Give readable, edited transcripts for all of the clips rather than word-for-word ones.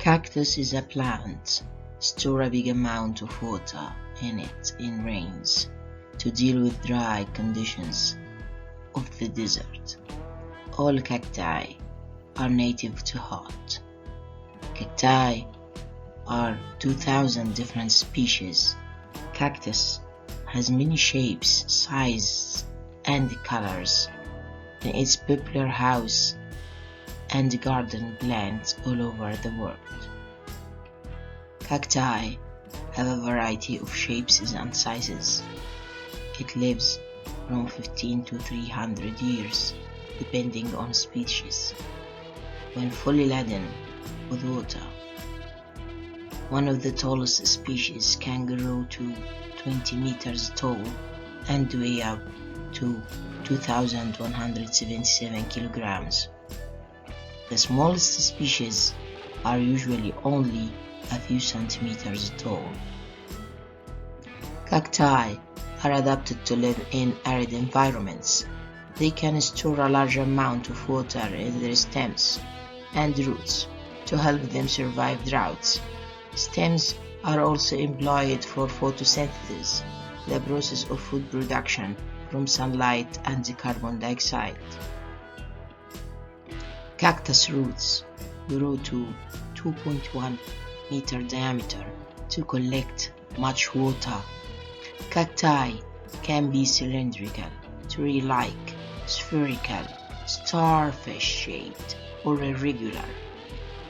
Cactus is a plant. Store a big amount of water in it in rains to deal with dry conditions of the desert. All cacti are native to hot. Cacti are 2,000 different species. Cactus has many shapes, sizes, and colors in its popular house and garden plants all over the world. Cacti have a variety of shapes and sizes. It lives from 15 to 300 years, depending on species, when fully laden with water. One of the tallest species can grow to 20 meters tall and weigh up to 2,177 kilograms. The smallest species are usually only a few centimeters tall. Cacti are adapted to live in arid environments. They can store a large amount of water in their stems and roots to help them survive droughts. Stems are also employed for photosynthesis, the process of food production from sunlight and carbon dioxide. Cactus roots grow to 2.1 meter diameter to collect much water. Cacti can be cylindrical, tree-like, spherical, starfish-shaped, or irregular.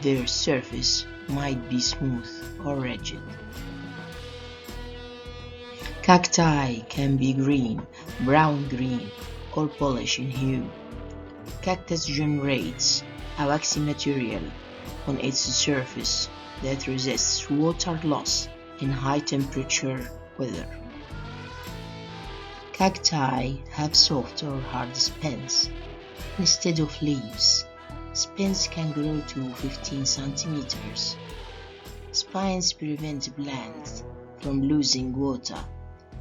Their surface might be smooth or rigid. Cacti can be green, brown-green, or polish in hue. Cactus generates a waxy material on its surface that resists water loss in high-temperature weather. Cacti have soft or hard spines instead of leaves. Spines can grow to 15 centimeters. Spines prevent plants from losing water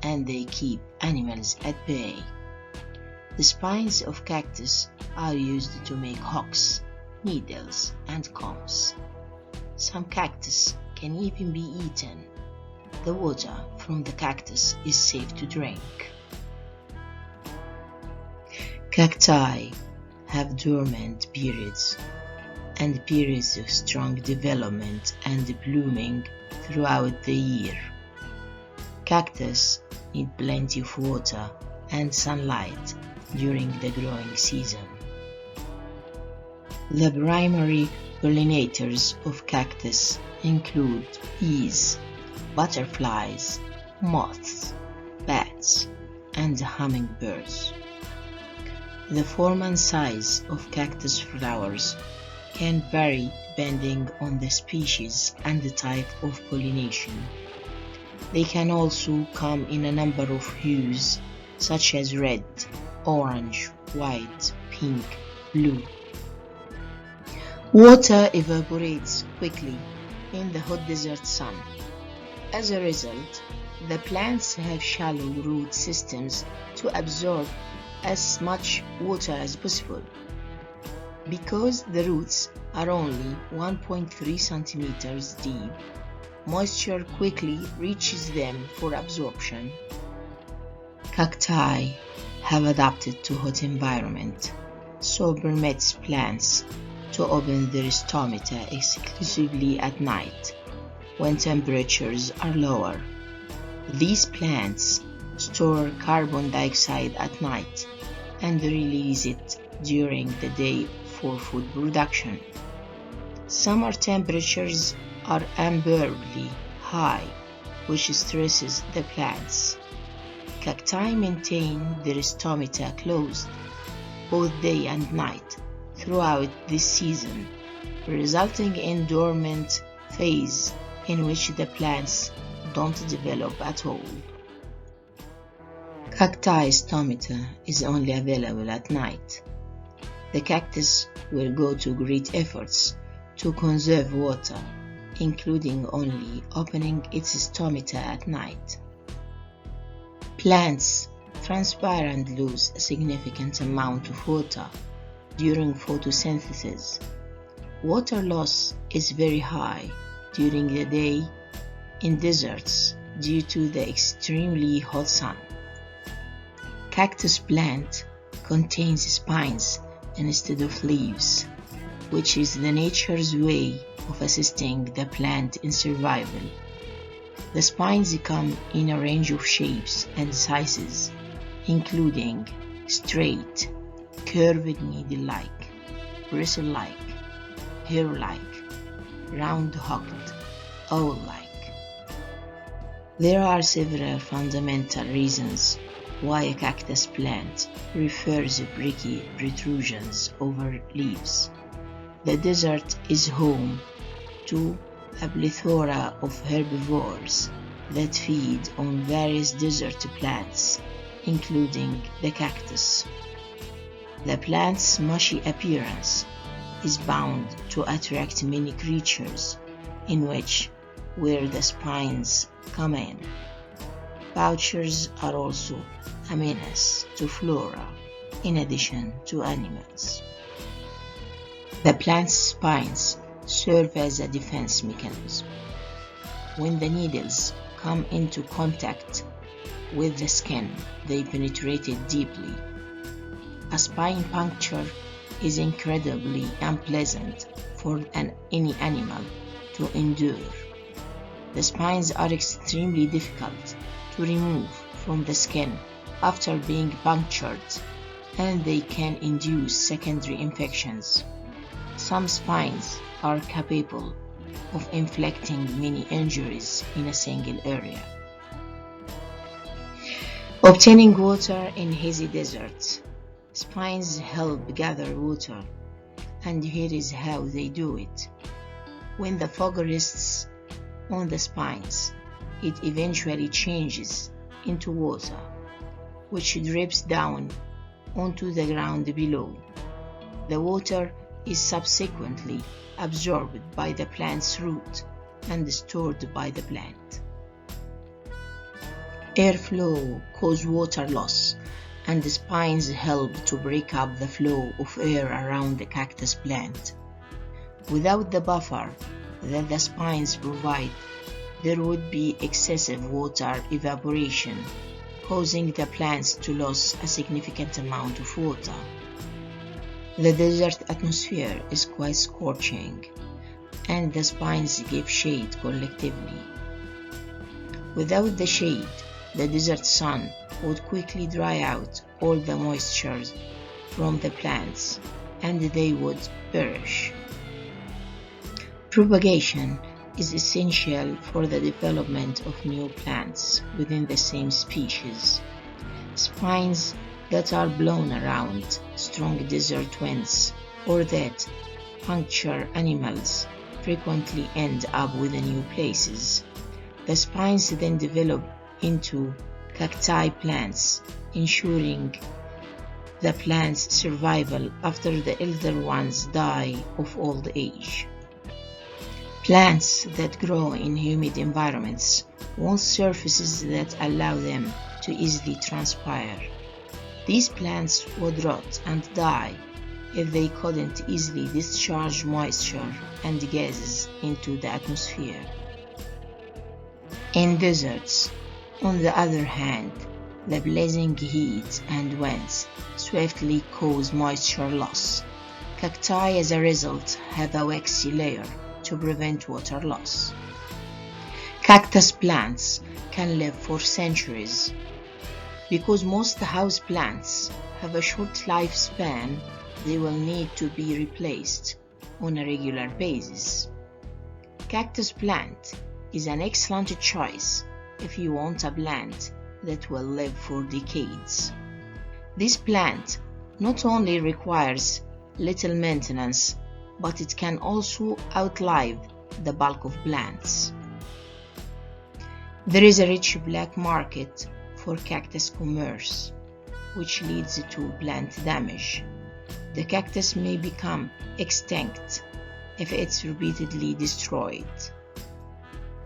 and they keep animals at bay. The spines of cactus are used to make hooks, needles, and combs. Some cactus can even be eaten. The water from the cactus is safe to drink. Cacti have dormant periods and periods of strong development and blooming throughout the year. Cactus need plenty of water and sunlight during the growing season. The primary pollinators of cactus include bees, butterflies, moths, bats, and hummingbirds. The form and size of cactus flowers can vary depending on the species and the type of pollination. They can also come in a number of hues such as red, orange, white, pink, blue. Water evaporates quickly in the hot desert sun. As a result, the plants have shallow root systems to absorb as much water as possible. Because the roots are only 1.3 centimeters deep, moisture quickly reaches them for absorption. Cacti have adapted to hot environment, so permits plants to open their stomata exclusively at night when temperatures are lower. These plants store carbon dioxide at night and release it during the day for food production. Summer temperatures are unbearably high, which stresses the plants. Cacti maintain their stomata closed both day and night throughout this season, resulting in dormant phase in which the plants don't develop at all. Cacti stomata is only available at night. The cactus will go to great efforts to conserve water, including only opening its stomata at night. Plants transpire and lose a significant amount of water during photosynthesis. Water loss is very high during the day in deserts due to the extremely hot sun. Cactus plant contains spines instead of leaves, which is the nature's way of assisting the plant in survival. The spines come in a range of shapes and sizes, including straight, curved needle-like, bristle-like, hair-like, round-hooked, owl-like. There are several fundamental reasons why a cactus plant prefers bricky protrusions over leaves. The desert is home to a plethora of herbivores that feed on various desert plants, including the cactus. The plant's mushy appearance is bound to attract many creatures, where the spines come in. Poachers are also a menace to flora in addition to animals. The plant's spines serve as a defense mechanism. When the needles come into contact with the skin, they penetrate it deeply. A spine puncture is incredibly unpleasant for any animal to endure. The spines are extremely difficult to remove from the skin after being punctured, and they can induce secondary infections. Some spines are capable of inflicting many injuries in a single area. Obtaining water in hazy deserts. Spines help gather water, and here is how they do it. When the fog rests on the spines, it eventually changes into water, which drips down onto the ground below. The water is subsequently absorbed by the plant's root and stored by the plant. Airflow causes water loss, and the spines help to break up the flow of air around the cactus plant. Without the buffer that the spines provide, there would be excessive water evaporation, causing the plants to lose a significant amount of water. The desert atmosphere is quite scorching, and the spines give shade collectively. Without the shade, the desert sun would quickly dry out all the moisture from the plants, and they would perish. Propagation is essential for the development of new plants within the same species. Spines that are blown around strong desert winds or that puncture animals frequently end up with new places. The spines then develop into cacti plants, ensuring the plant's survival after the elder ones die of old age. Plants that grow in humid environments want surfaces that allow them to easily transpire. These plants would rot and die if they couldn't easily discharge moisture and gases into the atmosphere. In deserts, on the other hand, the blazing heat and winds swiftly cause moisture loss. Cacti, as a result, have a waxy layer to prevent water loss. Cactus plants can live for centuries. Because most house plants have a short lifespan, they will need to be replaced on a regular basis. Cactus plant is an excellent choice if you want a plant that will live for decades. This plant not only requires little maintenance, but it can also outlive the bulk of plants. There is a rich black market for cactus commerce, which leads to plant damage. The cactus may become extinct if it's repeatedly destroyed.